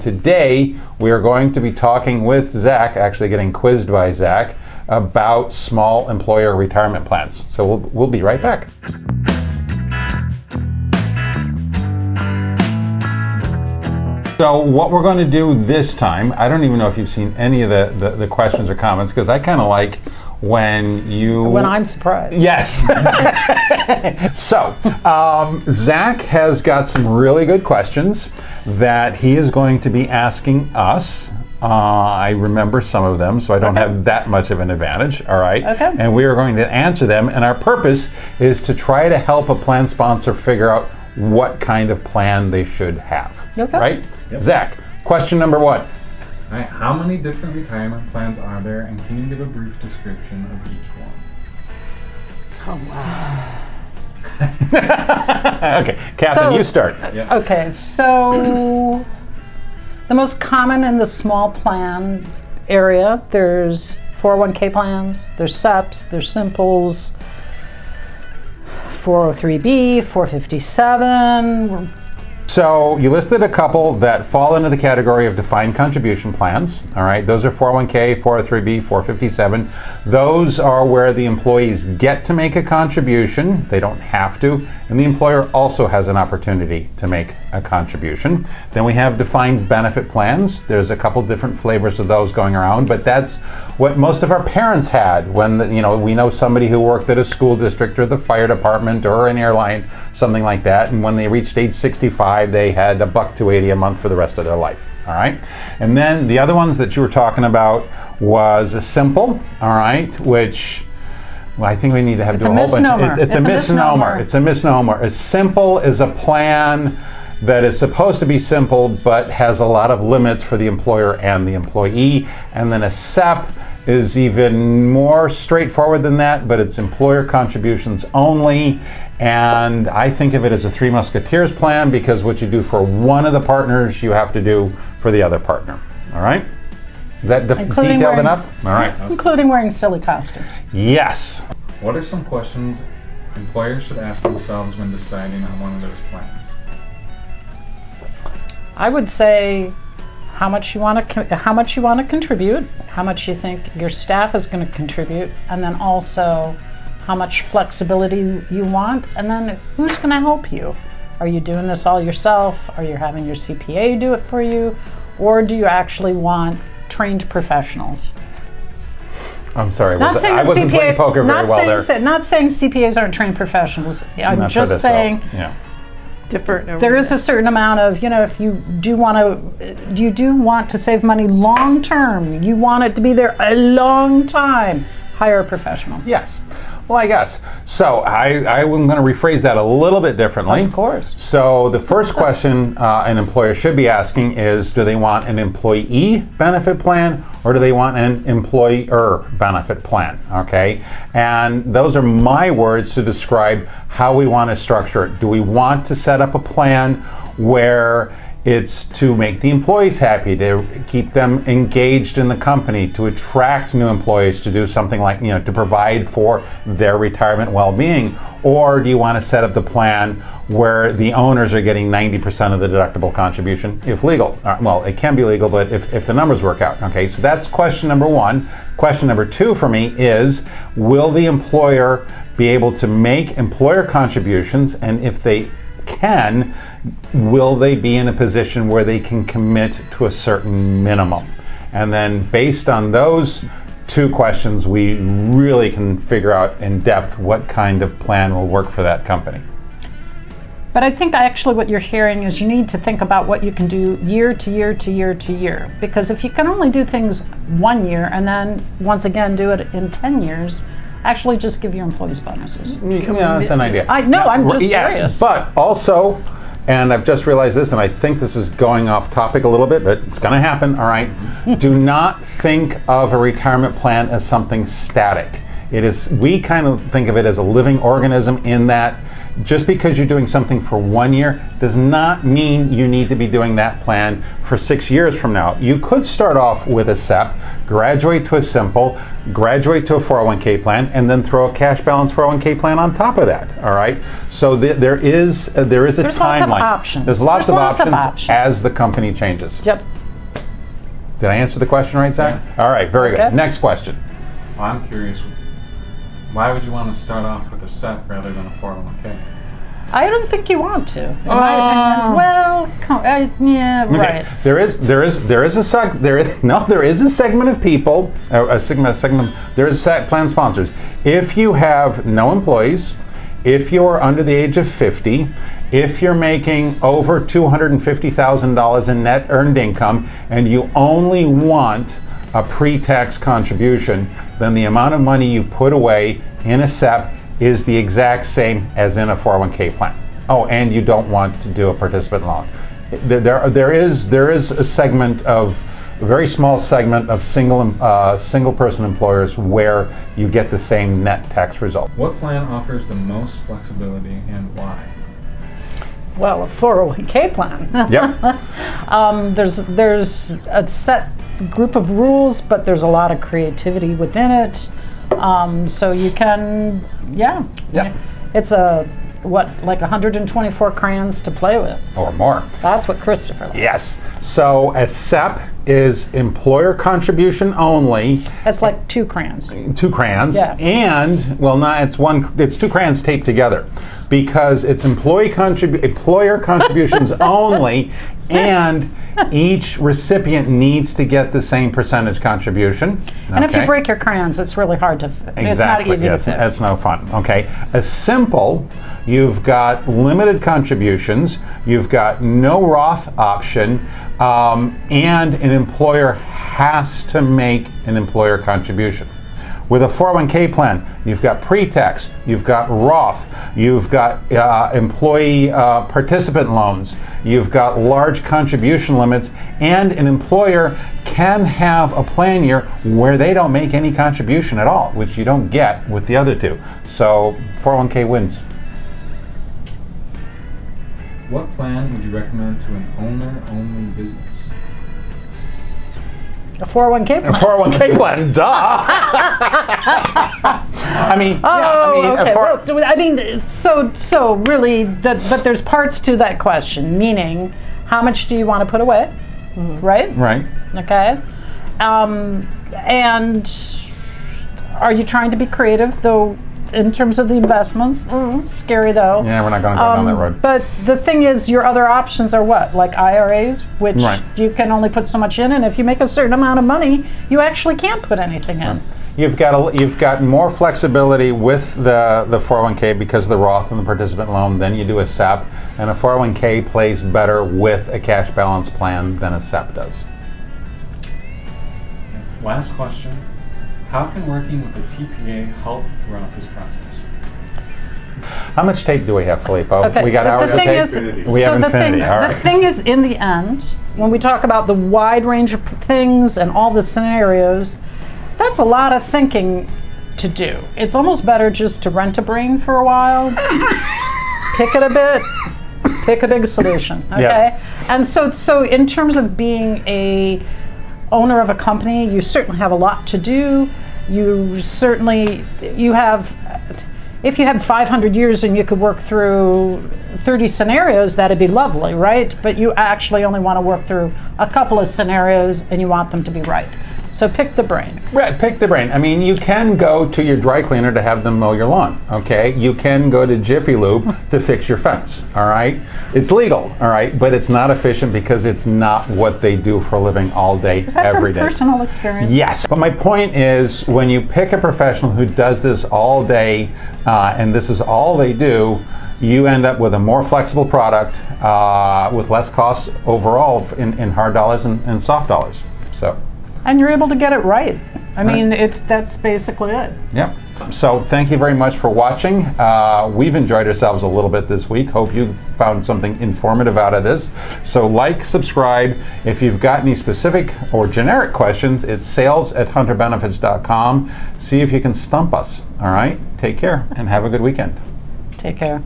today we are going to be talking with Zach, actually getting quizzed by Zach, about small employer retirement plans. So we'll be right back. So what we're going to do this time, I don't even know if you've seen any of the questions or comments, because I kind of like when I'm surprised. Yes. So, Zach has got some really good questions that he is going to be asking us. I remember some of them, so I don't have that much of an advantage, all right? Okay. And we are going to answer them, and our purpose is to try to help a plan sponsor figure out what kind of plan they should have, right? Yep. Zach, question number 1. All right, how many different retirement plans are there, and can you give a brief description of each one? Oh, wow. Okay, Catherine, you start. Yeah. Okay, so the most common in the small plan area, there's 401k plans, there's SEPs, there's Simples, 403B, 457. So you listed a couple that fall into the category of defined contribution plans. All right, those are 401k, 403b, 457. Those are where the employees get to make a contribution. They don't have to, and the employer also has an opportunity to make a contribution. Then we have defined benefit plans. There's a couple different flavors of those going around, but that's what most of our parents had when we know somebody who worked at a school district or the fire department or an airline, something like that, and when they reached age 65, they had $1.280 a month for the rest of their life. All right, and then the other ones that you were talking about was a Simple. All right, which I think we need to have a misnomer. It's a misnomer. It's a misnomer. A Simple is a plan that is supposed to be simple but has a lot of limits for the employer and the employee. And then a SEP is even more straightforward than that, but it's employer contributions only. And I think of it as a Three Musketeers plan, because what you do for one of the partners, you have to do for the other partner. All right? Is that detailed enough? All right. Including wearing silly costumes. Yes. What are some questions employers should ask themselves when deciding on one of those plans? I would say how much you want to contribute, how much you think your staff is going to contribute, and then also how much flexibility you want, and then who's going to help you. Are you doing this all yourself? Are you having your CPA do it for you? Or do you actually want trained professionals? I'm sorry, I wasn't playing poker very well there. Not saying CPAs aren't trained professionals. I'm just saying there is a certain amount of, if you do want to save money long term, you want it to be there a long time, hire a professional. Yes. Well, I guess. So I'm going to rephrase that a little bit differently. Of course. So the first question an employer should be asking is, do they want an employee benefit plan or do they want an employer benefit plan? Okay. And those are my words to describe how we want to structure it. Do we want to set up a plan where it's to make the employees happy, to keep them engaged in the company, to attract new employees, to do something like, to provide for their retirement well-being? Or do you want to set up the plan where the owners are getting 90% of the deductible contribution, if legal? Well, it can be legal, but if the numbers work out. Okay, so that's question number 1. Question number 2 for me is, will the employer be able to make employer contributions? And if they can, will they be in a position where they can commit to a certain minimum? And then based on those 2 questions, we really can figure out in depth what kind of plan will work for that company. But I think actually what you're hearing is you need to think about what you can do year to year to year to year. Because if you can only do things 1 year and then once again do it in 10 years, actually just give your employees bonuses. Yeah, that's an idea. I'm just serious. But also, and I've just realized this, and I think this is going off topic a little bit, but it's going to happen, all right? Do not think of a retirement plan as something static. We kind of think of it as a living organism, in that just because you're doing something for 1 year does not mean you need to be doing that plan for 6 years from now. You could start off with a SEP, graduate to a simple, graduate to a 401k plan, and then throw a cash balance 401k plan on top of that. All right. So there is a There's lots of timeline. options. There's lots of options options. as the company changes. Yep. Did I answer the question right, Zach? All right. Very Okay. good. Next question. Well, I'm curious, why would you want to start off with a SEP rather than a 401k? I don't think you want to, in my opinion. Well, yeah, Okay. right. There is a segment of people, there is plan sponsors. If you have no employees, if you are under the age of 50, if you're making over $250,000 in net earned income, and you only want a pre-tax contribution, then the amount of money you put away in a SEP is the exact same as in a 401k plan. Oh, and you don't want to do a participant loan. There is a segment of, a very small segment of single person employers where you get the same net tax result. What plan offers the most flexibility and why? Well, a 401k plan. Yep. There's a set group of rules, but there's a lot of creativity within it. So you can, yeah. It's like 124 crayons to play with. Or more. That's what Christopher likes. Yes. So a SEP is employer contribution only. It's like 2 crayons. 2 crayons. Yeah. And, well, it's 2 crayons taped together because it's employer contributions only, and each recipient needs to get the same percentage contribution. And if you break your crayons, it's really hard to, it's not easy to fix. That's no fun. Okay. A simple, you've got limited contributions, you've got no Roth option, and an employer has to make an employer contribution. With a 401k plan, you've got pre-tax, you've got Roth, you've got employee participant loans, you've got large contribution limits, and an employer can have a plan year where they don't make any contribution at all, which you don't get with the other two. So 401k wins. What plan would you recommend to an owner-only business? A 401k plan. A 401k plan, duh! I mean, okay. So really, but there's parts to that question, meaning how much do you want to put away, right? Right. Okay. And are you trying to be creative, though, in terms of the investments? Scary, though. Yeah, we're not going to go down that road. But the thing is, your other options are what? Like IRAs, which Right. you can only put so much in, and if you make a certain amount of money, you actually can't put anything in. You've got more flexibility with the 401k because of the Roth and the participant loan than you do a SEP, and a 401k plays better with a cash balance plan than a SEP does. Last question. How can working with a TPA help throughout this process? How much tape do we have, Filippo? Okay. We got hours of tape? We have infinity. All right. The thing is, in the end, when we talk about the wide range of things and all the scenarios, that's a lot of thinking to do. It's almost better just to rent a brain for a while, pick it a bit, pick a big solution. Okay. Yes. And so in terms of being a owner of a company, you certainly have a lot to do. You have, if you had 500 years and you could work through 30 scenarios, that'd be lovely, right? But you actually only want to work through a couple of scenarios and you want them to be right. So pick the brain. Right, pick the brain. I mean, you can go to your dry cleaner to have them mow your lawn, okay? You can go to Jiffy Lube to fix your fence, all right? It's legal, all right, but it's not efficient because it's not what they do for a living all day, Is that every from day. personal experience? Yes, but my point is when you pick a professional who does this all day and this is all they do, you end up with a more flexible product with less cost overall in hard dollars and soft dollars. So. And you're able to get it right. I mean, Right. that's basically it. Yep. So thank you very much for watching. We've enjoyed ourselves a little bit this week. Hope you found something informative out of this. So like, subscribe. If you've got any specific or generic questions, it's sales@hunterbenefits.com. See if you can stump us. All right. Take care and have a good weekend. Take care.